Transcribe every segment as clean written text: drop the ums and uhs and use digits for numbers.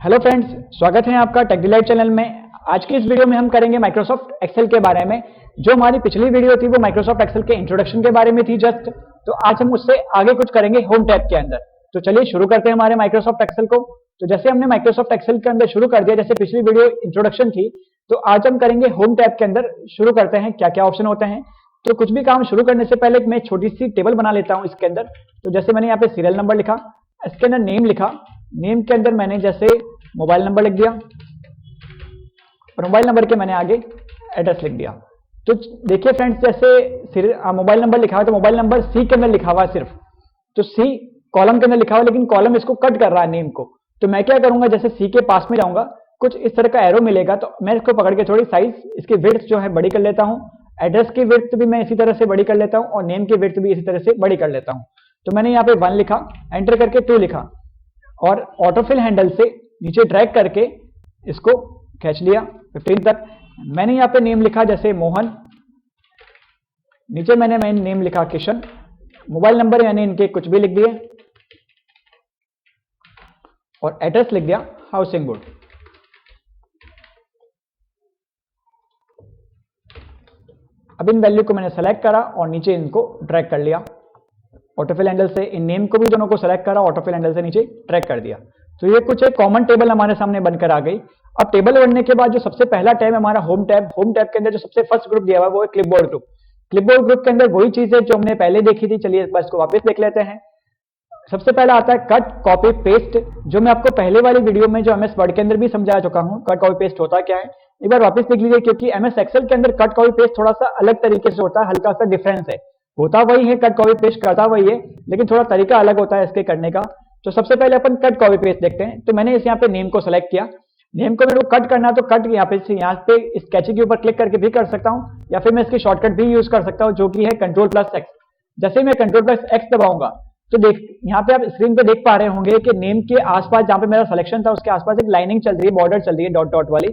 Hello friends, स्वागत है आपका टेक डिलाइट चैनल में। आज की इस वीडियो में हम करेंगे माइक्रोसॉफ्ट एक्सेल के बारे में। जो हमारी पिछली वीडियो थी वो माइक्रोसॉफ्ट एक्सेल के इंट्रोडक्शन के बारे में थी जस्ट। तो आज हम उससे आगे कुछ करेंगे होम टैब के अंदर। तो चलिए शुरू करते हैं हमारे माइक्रोसॉफ्ट एक्सेल को। तो जैसे हमने माइक्रोसॉफ्ट एक्सेल के अंदर शुरू कर दिया, जैसे पिछली वीडियो इंट्रोडक्शन थी, तो आज हम करेंगे होम टैब के अंदर। शुरू करते हैं क्या क्या ऑप्शन होते हैं। तो कुछ भी काम शुरू करने से पहले मैं छोटी सी टेबल बना लेता हूं इसके अंदर। तो जैसे मैंने यहाँ पे सीरियल नंबर लिखा, इसके अंदर नेम लिखा, नेम के अंदर मैंने जैसे मोबाइल नंबर लिख दिया और मोबाइल नंबर के मैंने आगे एड्रेस लिख दिया। तो देखिए फ्रेंड्स, जैसे मोबाइल नंबर लिखा है तो मोबाइल नंबर सी के अंदर लिखा हुआ है सिर्फ, तो सी कॉलम के अंदर लिखा हुआ है, लेकिन कॉलम इसको कट कर रहा है नेम को। तो मैं क्या करूंगा, जैसे सी के पास में जाऊंगा, कुछ इस तरह का एरो मिलेगा, तो मैं इसको पकड़ के थोड़ी साइज इसकी विड्थ जो है बड़ी कर लेता हूं। एड्रेस की विड्थ भी मैं इसी तरह से बड़ी कर लेता हूं और नेम की विड्थ भी इसी तरह से बड़ी कर लेता हूं। तो मैंने यहाँ पे 1 लिखा, एंटर करके 2 लिखा और ऑटोफिल हैंडल से नीचे ड्रैग करके इसको खींच लिया 15 तक। मैंने यहाँ पे नेम लिखा जैसे मोहन, नीचे मैंने नेम लिखा किशन, मोबाइल नंबर यानी इनके कुछ भी लिख दिए और एड्रेस लिख दिया हाउसिंग बोर्ड। अब इन वैल्यू को मैंने सेलेक्ट करा और नीचे इनको ड्रैग कर लिया ऑटोफिल हैंडल से। इन नेम को भी दोनों को सेलेक्ट करा, ऑटोफिल हैंडल से नीचे ड्रैग कर दिया। तो ये कुछ एक कॉमन टेबल हमारे सामने बनकर आ गई। अब टेबल बनने के बाद जो सबसे पहला टैब हमारा होम टैब, होम टैब के अंदर जो सबसे फर्स्ट ग्रुप दिया हुआ है वो है क्लिपबोर्ड ग्रुप। क्लिपबोर्ड ग्रुप के अंदर वही चीज है जो हमने पहले देखी थी। चलिए बस को वापस देख लेते हैं। सबसे पहला आता है कट कॉपी पेस्ट, जो मैं आपको पहले वाली वीडियो में जो एमएस वर्ड के अंदर भी समझा चुका हूं। कट कॉपी पेस्ट होता क्या है एक बार वापस देख लीजिए, क्योंकि एमएस एक्सेल के अंदर कट कॉपी पेस्ट थोड़ा सा अलग तरीके से होता है, हल्का सा डिफरेंस है। होता वही है, कट कॉपी पेस्ट करता वही है, लेकिन थोड़ा तरीका अलग होता है इसके करने का। तो सबसे पहले अपन कट कॉपी पेस्ट देखते हैं। तो मैंने इस यहाँ पे नेम को सेलेक्ट किया, नेम को मेरे को कट करना, तो कट यहाँ पे इस कैची के ऊपर क्लिक करके भी कर सकता हूँ, या फिर मैं इसकी शॉर्टकट भी यूज कर सकता हूँ जो कि है Ctrl+X। जैसे मैं Ctrl+X दबाऊंगा तो देख यहाँ पे आप स्क्रीन पे देख पा रहे होंगे कि नेम के आसपास जहां पे मेरा सिलेक्शन था उसके आसपास एक लाइनिंग चल रही है, बॉर्डर चल रही है डॉट डॉट वाली।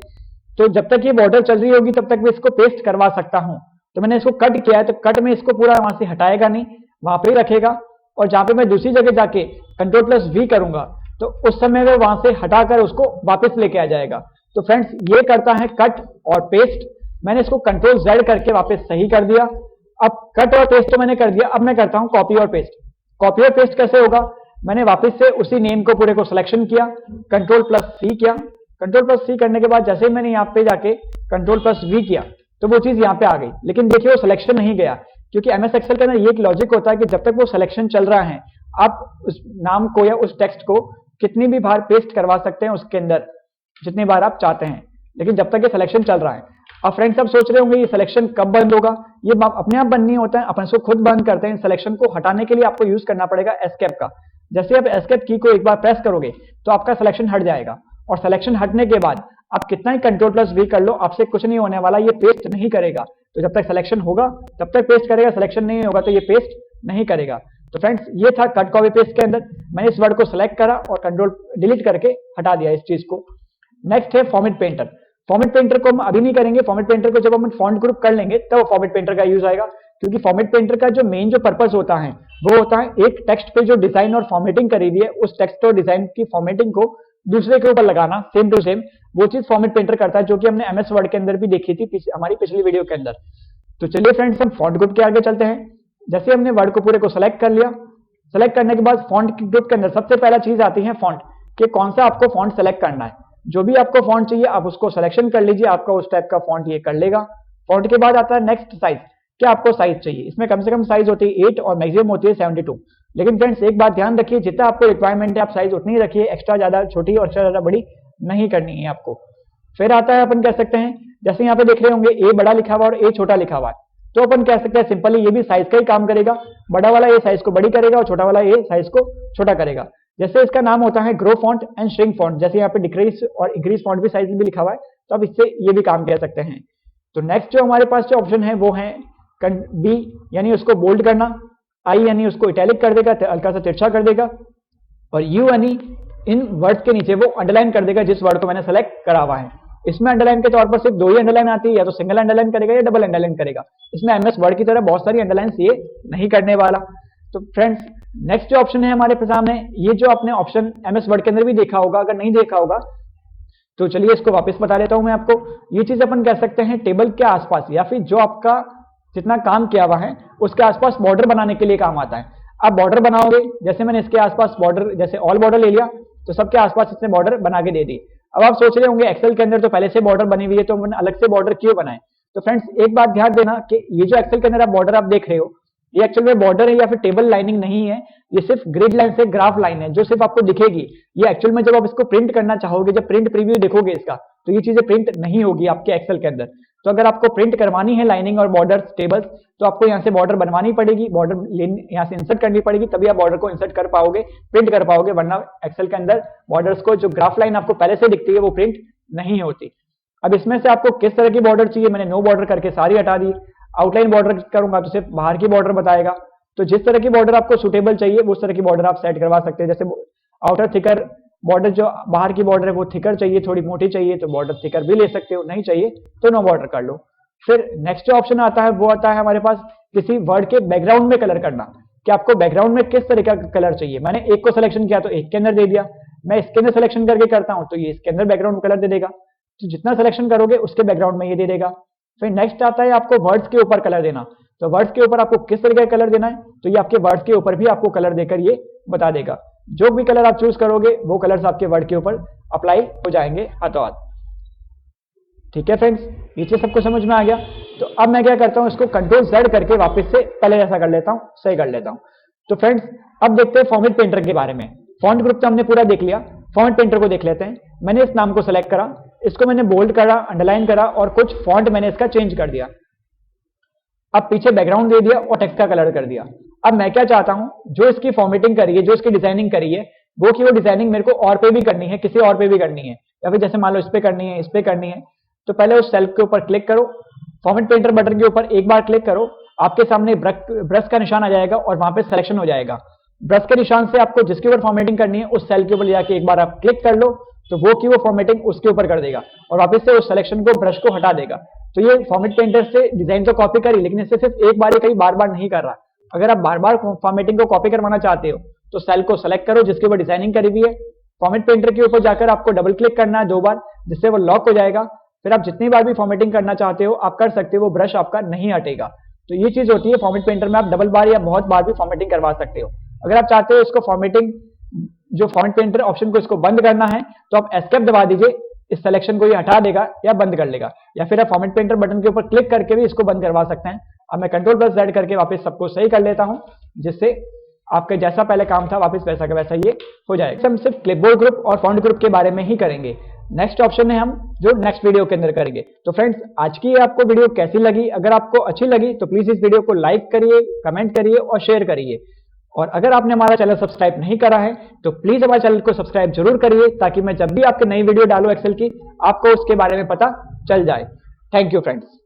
तो जब तक ये बॉर्डर चल रही होगी तब तक मैं इसको पेस्ट करवा सकता हूं। तो मैंने इसको कट किया है, तो कट में इसको पूरा वहां से हटाएगा नहीं, वहां पे ही रखेगा। और जहां पे मैं दूसरी जगह जाके Ctrl+V करूंगा तो उस समय वो वहां से हटाकर उसको वापस लेके आ जाएगा। तो फ्रेंड्स, ये करता है कट और पेस्ट। मैंने इसको Ctrl+Z करके वापस सही कर दिया। अब कट और पेस्ट तो मैंने कर दिया, अब मैं करता हूं कॉपी और पेस्ट। कॉपी और पेस्ट कैसे होगा, मैंने वापस से उसी नेम को पूरे को सिलेक्शन किया, Ctrl+C किया। Ctrl+C करने के बाद जैसे मैंने यहाँ पे जाके Ctrl+V किया तो वो चीज यहाँ पे आ गई, लेकिन देखिए वो सिलेक्शन नहीं गया, क्योंकि एमएस एक्सेल के अंदर ये एक लॉजिक होता है कि जब तक वो सिलेक्शन चल रहा है आप उस नाम को या उस टेक्स्ट को कितनी भी बार पेस्ट करवा सकते हैं उसके अंदर, जितनी बार आप चाहते हैं, लेकिन जब तक ये सिलेक्शन चल रहा है। अब फ्रेंड्स, आप सोच रहे होंगे ये सिलेक्शन कब बंद होगा। ये अपने आप बंद नहीं होता है, अपन इसको खुद बंद करते हैं। सिलेक्शन को हटाने के लिए आपको यूज करना पड़ेगा एस्केप का। जैसे आप एस्केप की को एक बार प्रेस करोगे तो आपका सिलेक्शन हट जाएगा, और सिलेक्शन हटने के बाद आप कितना ही Ctrl+V कर लो, आपसे कुछ नहीं होने वाला, ये पेस्ट नहीं करेगा। तो जब तक सिलेक्शन होगा तब तक पेस्ट करेगा, सिलेक्शन नहीं होगा तो ये पेस्ट नहीं करेगा। तो फ्रेंड्स, ये था कट कॉपी पेस्ट के अंदर। मैंने इस वर्ड को सिलेक्ट करा और कंट्रोल डिलीट करके हटा दिया इस चीज को। नेक्स्ट है फॉर्मेट पेंटर। फॉर्मेट पेंटर को हम अभी नहीं करेंगे, फॉर्मेट पेंटर को जब हम फॉन्ट ग्रुप कर लेंगे तब फॉर्मेट पेंटर का यूज आएगा, क्योंकि फॉर्मेट पेंटर का जो मेन जो पर्पस होता है वो होता है एक टेक्स्ट पे जो डिजाइन और फॉर्मेटिंग करी हुई है उस टेक्स्ट और डिजाइन की फॉर्मेटिंग को दूसरे के ऊपर लगाना, सेम टू सेम वो चीज फॉर्मेट पेंटर करता है, जो कि हमने एमएस वर्ड के अंदर भी देखी थी हमारी पिछली वीडियो के अंदर। तो चलिए फ्रेंड्स, हम फॉन्ट ग्रुप के आगे चलते हैं। जैसे हमने वर्ड को पूरे को सिलेक्ट कर लिया, सेलेक्ट करने के बाद फॉन्ट ग्रुप के अंदर सबसे पहला चीज आती है फॉन्ट, कि कौन सा आपको फॉन्ट सेलेक्ट करना है। जो भी आपको फॉन्ट चाहिए आप उसको सिलेक्शन कर लीजिए, आपका उस टाइप का फॉन्ट ये कर लेगा। फॉन्ट के बाद आता है नेक्स्ट साइज, क्या आपको साइज चाहिए। इसमें कम से कम साइज होती है 8 और मैक्सिमम होती है 72। लेकिन फ्रेंड्स, एक बात ध्यान रखिए, जितना आपको रिक्वायरमेंट है आप साइज उतनी ही रखिए, एक्स्ट्रा ज्यादा छोटी और एक्स्ट्रा ज्यादा बड़ी नहीं करनी है आपको। फिर आता है, अपन कह सकते हैं, जैसे यहाँ पे देख रहे होंगे ए बड़ा लिखा हुआ और ए छोटा लिखा हुआ है, तो अपन कह सकते हैं सिंपली ये भी साइज का ही काम करेगा। बड़ा वाला ए साइज को बड़ी करेगा और छोटा वाला ए साइज को छोटा करेगा। जैसे इसका नाम होता है grow font and shrink font, जैसे यहाँ पे डिक्रीज और इंक्रीज फॉन्ट भी साइज में भी लिखा हुआ है, तो आप इससे ये भी काम कह सकते हैं। तो नेक्स्ट जो हमारे पास जो ऑप्शन है वो है बी, यानी उसको बोल्ड करना, आई यानी उसको इटैलिक कर देगा, हल्का सा तिरछा कर देगा, और यू यानी इन वर्ड्स के नीचे वो अंडरलाइन कर देगा जिस वर्ड को मैंने सेलेक्ट करा हुआ है। इसमें अंडरलाइन के तौर पर सिर्फ 2 ही अंडरलाइन आती है, या तो सिंगल अंडरलाइन करेगा या डबल अंडरलाइन करेगा। इसमें एमएस वर्ड की तरह बहुत सारी अंडरलाइन ये नहीं करने वाला। तो फ्रेंड्स, नेक्स्ट जो ऑप्शन है हमारे सामने, ये जो आपने ऑप्शन एमएस वर्ड के अंदर भी देखा होगा, अगर नहीं देखा होगा तो चलिए इसको वापस बता देता हूं मैं आपको। ये चीज अपन कह सकते हैं टेबल के आसपास या फिर जो आपका जितना काम किया हुआ है उसके आसपास बॉर्डर बनाने के लिए काम आता है। आप बॉर्डर बनाओगे, जैसे मैंने इसके आसपास बॉर्डर, जैसे ऑल बॉर्डर ले लिया तो सबके आसपास इसने बॉर्डर बना के दे दी। अब आप सोच रहे होंगे एक्सेल के अंदर तो पहले से बॉर्डर बनी हुई है तो मैंने अलग से बॉर्डर क्यों बनाए। तो फ्रेंड्स एक बात ध्यान देना कि ये जो एक्सेल के अंदर आप बॉर्डर आप देख रहे हो ये एक्चुअल में बॉर्डर है या फिर टेबल लाइनिंग नहीं है, ये सिर्फ ग्रिड लाइन से ग्राफ लाइन है जो सिर्फ आपको दिखेगी। ये एक्चुअल में जब आप इसको प्रिंट करना चाहोगे, जब प्रिंट प्रीव्यू देखोगे इसका, तो ये चीजें प्रिंट नहीं होगी आपके एक्सेल के अंदर। तो अगर आपको प्रिंट करवानी है लाइनिंग और बॉर्डर टेबल्स तो आपको यहाँ से बॉर्डर बनवानी पड़ेगी, बॉर्डर यहाँ से इंसर्ट करनी पड़ेगी, तभी आप बॉर्डर को इंसर्ट कर पाओगे, प्रिंट कर पाओगे, वरना एक्सेल के अंदर बॉर्डर्स को जो ग्राफ लाइन आपको पहले से दिखती है वो प्रिंट नहीं होती। अब इसमें से आपको किस तरह की बॉर्डर चाहिए, मैंने नो बॉर्डर करके सारी हटा दी। आउटलाइन बॉर्डर करूंगा तो सिर्फ बाहर की बॉर्डर बताएगा। तो जिस तरह की बॉर्डर आपको सुटेबल चाहिए उस तरह की बॉर्डर आप सेट करवा सकते हैं। जैसे आउटर थिकर बॉर्डर, जो बाहर की बॉर्डर है वो थिकर चाहिए, थोड़ी मोटी चाहिए तो बॉर्डर थिकर भी ले सकते हो, नहीं चाहिए तो नो बॉर्डर कर लो। फिर नेक्स्ट जो ऑप्शन आता है वो आता है हमारे पास किसी वर्ड के बैकग्राउंड में कलर करना, कि आपको बैकग्राउंड में किस तरह का कलर चाहिए। मैंने एक को सिलेक्शन किया तो एक के अंदर दे दिया, मैं इसके अंदर सिलेक्शन करके करता हूं तो ये इसके अंदर बैकग्राउंड कलर दे देगा। तो जितना सिलेक्शन करोगे उसके बैकग्राउंड में ये दे देगा। फिर नेक्स्ट आता है आपको वर्ड्स के ऊपर कलर देना, तो वर्ड्स के ऊपर आपको किस तरह का कलर देना है तो ये आपके वर्ड्स के ऊपर भी आपको कलर देकर ये बता देगा। जो भी कलर आप चूज करोगे वो कलर्स आपके वर्ड के ऊपर अप्लाई हो जाएंगे हाथों हाथ। ठीक है फ्रेंड्स, नीचे सबको समझ में आ गया। तो अब मैं क्या करता हूं, इसको कंट्रोल Z करके वापस से पहले जैसा कर लेता हूं, सही कर लेता हूं। तो फ्रेंड्स अब देखते हैं फॉर्मेट पेंटर के बारे में। फॉन्ट ग्रुप तो हमने पूरा देख लिया, फॉन्ट पेंटर को देख लेते हैं। मैंने इस नाम को सेलेक्ट करा, इसको मैंने बोल्ड करा, अंडरलाइन करा और कुछ फॉन्ट मैंने इसका चेंज कर दिया। अब पीछे बैकग्राउंड दे दिया और टेक्स्ट का कलर कर दिया। अब मैं क्या चाहता हूं, जो इसकी फॉर्मेटिंग करी है, जो इसकी डिजाइनिंग करी है, वो की वो डिजाइनिंग मेरे को और पे भी करनी है, किसी और पे भी करनी है, या फिर जैसे मान लो इस पे करनी है, इस पे करनी है। तो पहले उस सेल के ऊपर क्लिक करो, फॉर्मेट पेंटर बटन के ऊपर एक बार क्लिक करो, आपके सामने ब्रश का निशान आ जाएगा और वहां पे सिलेक्शन हो जाएगा। ब्रश के निशान से आपको जिसके ऊपर फॉर्मेटिंग करनी है उस सेल के ऊपर जाके एक बार आप क्लिक कर लो तो वो की वो फॉर्मेटिंग उसके ऊपर कर देगा और वापस से उस सिलेक्शन को, ब्रश को हटा देगा। तो ये फॉर्मेट पेंटर से डिजाइन तो कॉपी करी, लेकिन इससे सिर्फ एक बार ही कहीं बार बार नहीं कर रहा। अगर आप बार बार फॉर्मेटिंग को कॉपी करवाना चाहते हो तो सेल को सेलेक्ट करो जिसके ऊपर डिजाइनिंग करी हुई है, फॉर्मेट पेंटर के ऊपर जाकर आपको डबल क्लिक करना है 2 बार, जिससे वो लॉक हो जाएगा। फिर आप जितनी बार भी फॉर्मेटिंग करना चाहते हो आप कर सकते हो, वो ब्रश आपका नहीं हटेगा। तो ये चीज होती है फॉर्मेट पेंटर में, आप डबल बार या बहुत बार भी फॉर्मेटिंग करवा सकते हो। अगर आप चाहते हो इसको फॉर्मेटिंग, जो फॉर्मेट पेंटर ऑप्शन को इसको बंद करना है तो आप एस्केप दबा दीजिए, इस सिलेक्शन को ये हटा देगा या बंद कर लेगा, या फिर आप फॉर्मेट पेंटर बटन के ऊपर क्लिक करके भी इसको बंद करवा सकते हैं। अब मैं कंट्रोल+Z करके वापस सबको सही कर लेता हूं, जिससे आपका जैसा पहले काम था वापस वैसा का वैसा ये हो जाएगा। हम सिर्फ क्लिपबोर्ड ग्रुप और फॉन्ट ग्रुप के बारे में ही करेंगे। नेक्स्ट ऑप्शन है हम जो नेक्स्ट वीडियो के अंदर करेंगे। तो फ्रेंड्स आज की आपको वीडियो कैसी लगी? अगर आपको अच्छी लगी तो प्लीज इस वीडियो को लाइक करिए, कमेंट करिए और शेयर करिए। और अगर आपने हमारा चैनल सब्सक्राइब नहीं करा है तो प्लीज हमारे चैनल को सब्सक्राइब जरूर करिए, ताकि मैं जब भी आपके नई वीडियो डालूं एक्सेल की आपको उसके बारे में पता चल जाए। Thank you friends.